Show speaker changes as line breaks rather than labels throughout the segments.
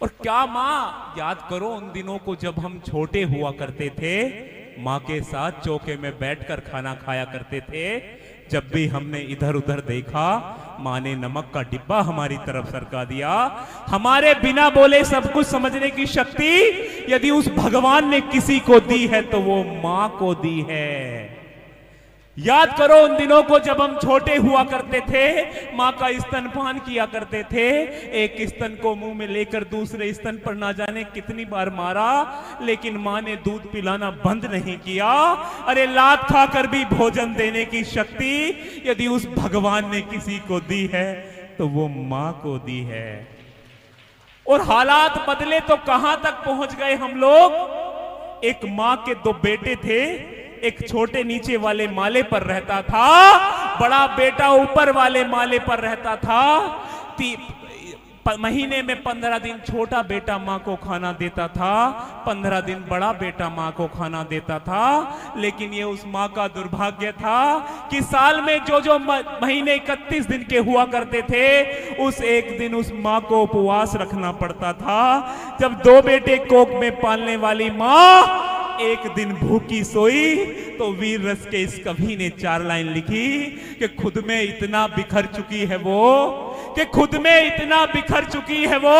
और क्या माँ, याद करो उन दिनों को जब हम छोटे हुआ करते थे, माँ के साथ चौके में बैठकर खाना खाया करते थे। जब भी हमने इधर उधर देखा, माँ ने नमक का डिब्बा हमारी तरफ सरका दिया। हमारे बिना बोले सब कुछ समझने की शक्ति यदि उस भगवान ने किसी को दी है तो वो माँ को दी है। याद करो उन दिनों को जब हम छोटे हुआ करते थे, माँ का स्तनपान किया करते थे। एक स्तन को मुंह में लेकर दूसरे स्तन पर ना जाने कितनी बार मारा, लेकिन माँ ने दूध पिलाना बंद नहीं किया। अरे लात खाकर भी भोजन देने की शक्ति यदि उस भगवान ने किसी को दी है तो वो माँ को दी है। और हालात बदले तो कहां तक पहुंच गए हम लोग। एक माँ के दो बेटे थे, एक छोटे नीचे वाले माले पर रहता था, बड़ा बेटा ऊपर वाले माले पर रहता था। महीने में 15 दिन छोटा बेटा माँ को खाना देता था, 15 दिन बड़ा बेटा माँ को खाना देता था। लेकिन ये उस माँ का दुर्भाग्य था कि साल में जो महीने 31 दिन के हुआ करते थे, उस एक दिन उस माँ को उपवास रखना पड़ता था। जब दो बेटे कोख में पालने वाली माँ एक दिन भूखी सोई तो वीर रस के इस कवि ने 4 लाइन लिखी कि खुद में इतना बिखर चुकी है वो, कि खुद में इतना बिखर चुकी है वो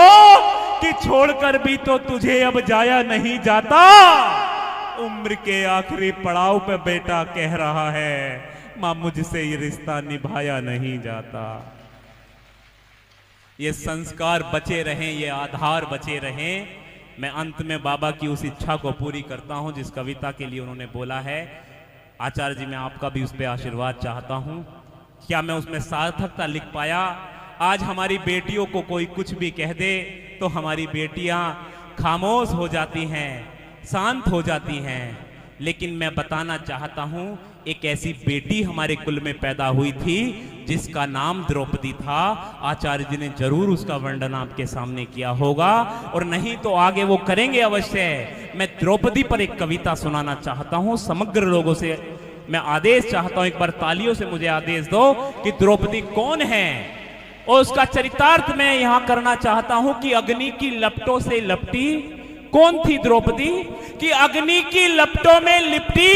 कि छोड़कर भी तो तुझे अब जाया नहीं जाता। उम्र के आखिरी पड़ाव पे बेटा कह रहा है, मां मुझसे ये रिश्ता निभाया नहीं जाता। ये संस्कार बचे रहें, ये आधार बचे रहें। मैं अंत में बाबा की उस इच्छा को पूरी करता हूं जिस कविता के लिए उन्होंने बोला है। आचार्य जी, मैं आपका भी उस पर आशीर्वाद चाहता हूं। क्या मैं उसमें सार्थकता लिख पाया? आज हमारी बेटियों को कोई कुछ भी कह दे तो हमारी बेटियां खामोश हो जाती हैं, शांत हो जाती हैं। लेकिन मैं बताना चाहता हूं, एक ऐसी बेटी हमारे कुल में पैदा हुई थी जिसका नाम द्रौपदी था। आचार्य जी ने जरूर उसका वर्णन आपके सामने किया होगा, और नहीं तो आगे वो करेंगे अवश्य। मैं द्रौपदी पर एक कविता सुनाना चाहता हूं। समग्र लोगों से मैं आदेश चाहता हूं, एक बार तालियों से मुझे आदेश दो कि द्रौपदी कौन है और उसका चरितार्थ मैं यहां करना चाहता हूं कि अग्नि की लपटों से लपटी कौन थी द्रौपदी, कि अग्नि की लपटों में लिपटी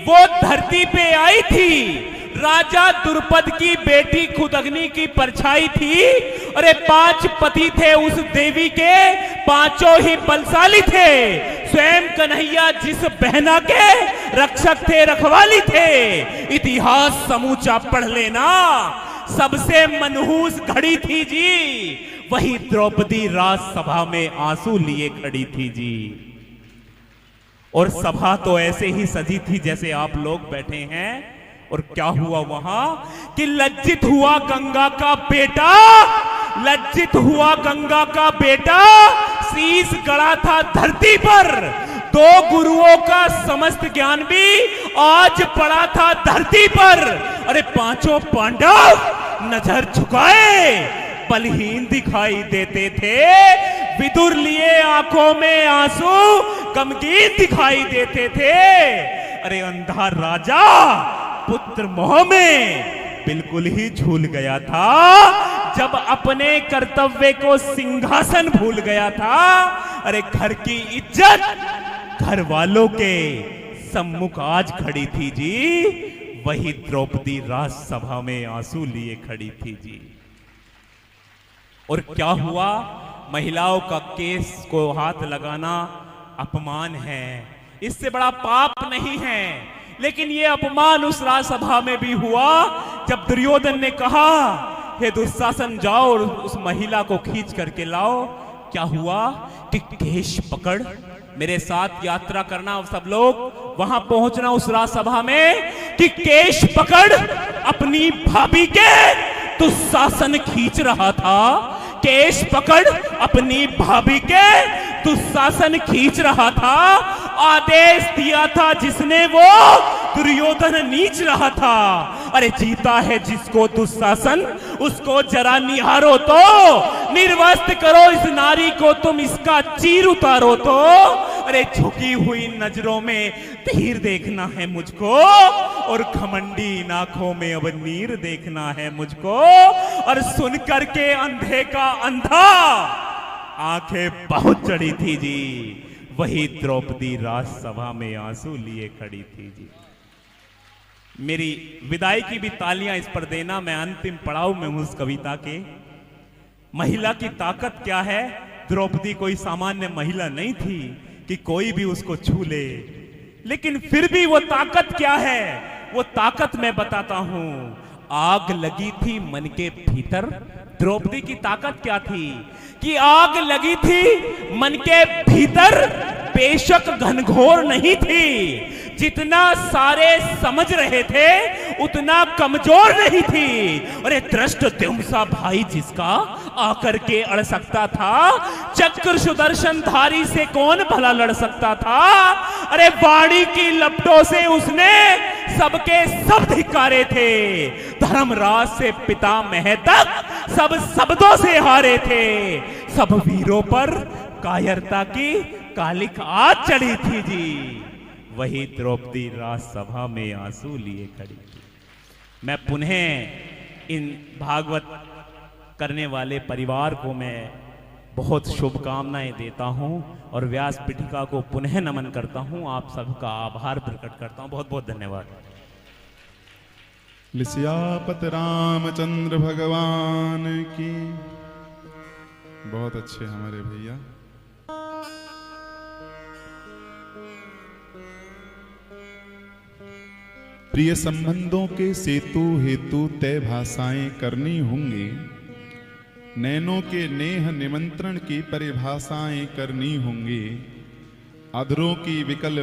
वो धरती पे आई थी। राजा द्रुपद की बेटी खुद अग्नि की परछाई थी। अरे 5 पति थे उस देवी के, 5 ही बलशाली थे। स्वयं कन्हैया जिस बहना के रक्षक थे, रखवाली थे। इतिहास समूचा पढ़ लेना, सबसे मनहूस घड़ी थी जी, वही द्रौपदी राजसभा में आंसू लिए खड़ी थी जी। और सभा तो ऐसे ही सजी थी जैसे आप लोग बैठे हैं। और क्या हुआ वहां कि लज्जित हुआ गंगा का बेटा, लज्जित हुआ गंगा का बेटा, शीश गड़ा था धरती पर। 2 गुरुओं का समस्त ज्ञान भी आज पड़ा था धरती पर। अरे 5 पांडव नजर झुकाए बलहीन दिखाई देते थे। विदुर लिए आंखों में आंसू गमगीन दिखाई देते थे। अरे अंधा राजा पुत्र मोह में बिल्कुल ही झूल गया था, जब अपने कर्तव्य को सिंहासन भूल गया था। अरे घर की इज्जत घर वालों के सम्मुख आज खड़ी थी जी, वही द्रौपदी राजसभा में आंसू लिए खड़ी थी जी। और क्या हुआ, महिलाओं का केस को हाथ लगाना अपमान है, इससे बड़ा पाप नहीं है। लेकिन यह अपमान उस राजसभा में भी हुआ जब दुर्योधन ने कहा, हे दुशासन जाओ और उस महिला को खींच करके लाओ। क्या हुआ कि केश पकड़, मेरे साथ यात्रा करना सब लोग, वहां पहुंचना उस राजसभा में, कि केश पकड़ अपनी भाभी के दुशासन खींच रहा था। केश पकड़ अपनी भाभी के दुशासन खींच रहा था। आदेश दिया था जिसने वो दुर्योधन नीच रहा था। अरे जीता है जिसको दुशासन, उसको जरा निहारो तो, निर्वस्त्र करो इस नारी को तुम, इसका चीर उतारो तो। अरे झुकी हुई नजरों में तीर देखना है मुझको, और घमंडी आंखों में अब नीर देखना है मुझको। और सुन करके अंधे का अंधा आंखें बहुत चढ़ी थी जी, वही द्रौपदी राजसभा में आंसू लिए खड़ी थी जी। मेरी विदाई की भी तालियां इस पर देना, मैं अंतिम पड़ाव में हूं उस कविता के। महिला की ताकत क्या है? द्रौपदी कोई सामान्य महिला नहीं थी कि कोई भी उसको छू ले, लेकिन फिर भी वो ताकत क्या है? वो ताकत मैं बताता हूं। आग लगी थी मन के भीतर। द्रौपदी की ताकत क्या थी? कि आग लगी थी मन के भीतर, बेशक घनघोर नहीं थी। जितना सारे समझ रहे थे उतना कमजोर नहीं थी। अरे धृष्टद्युम्न भाई जिसका आकर के अड़ सकता था, चक्र सुदर्शन धारी से कौन भला लड़ सकता था? अरे वाणी की लपटों से उसने सबके सब धिक्कारे थे। धर्मराज से पितामह तक सब शब्दों से हारे थे। सब वीरों पर कायरता की कालिक आज चढ़ी थी जी। वही द्रौपदी राजसभा में आंसू लिए खड़ी थी। मैं पुनः इन भागवत करने वाले परिवार को मैं बहुत शुभकामनाएं देता हूं और व्यास पीठिका को पुनः नमन करता हूं। आप सबका आभार प्रकट करता हूं। बहुत बहुत धन्यवाद।
लिसियापत रामचंद्र भगवान की। बहुत अच्छे हमारे भैया। प्रिय संबंधों के सेतु हेतु तय भाषाएं करनी होंगी। नैनों के नेह निमंत्रण की परिभाषाएं करनी होंगी। अधरों की विकल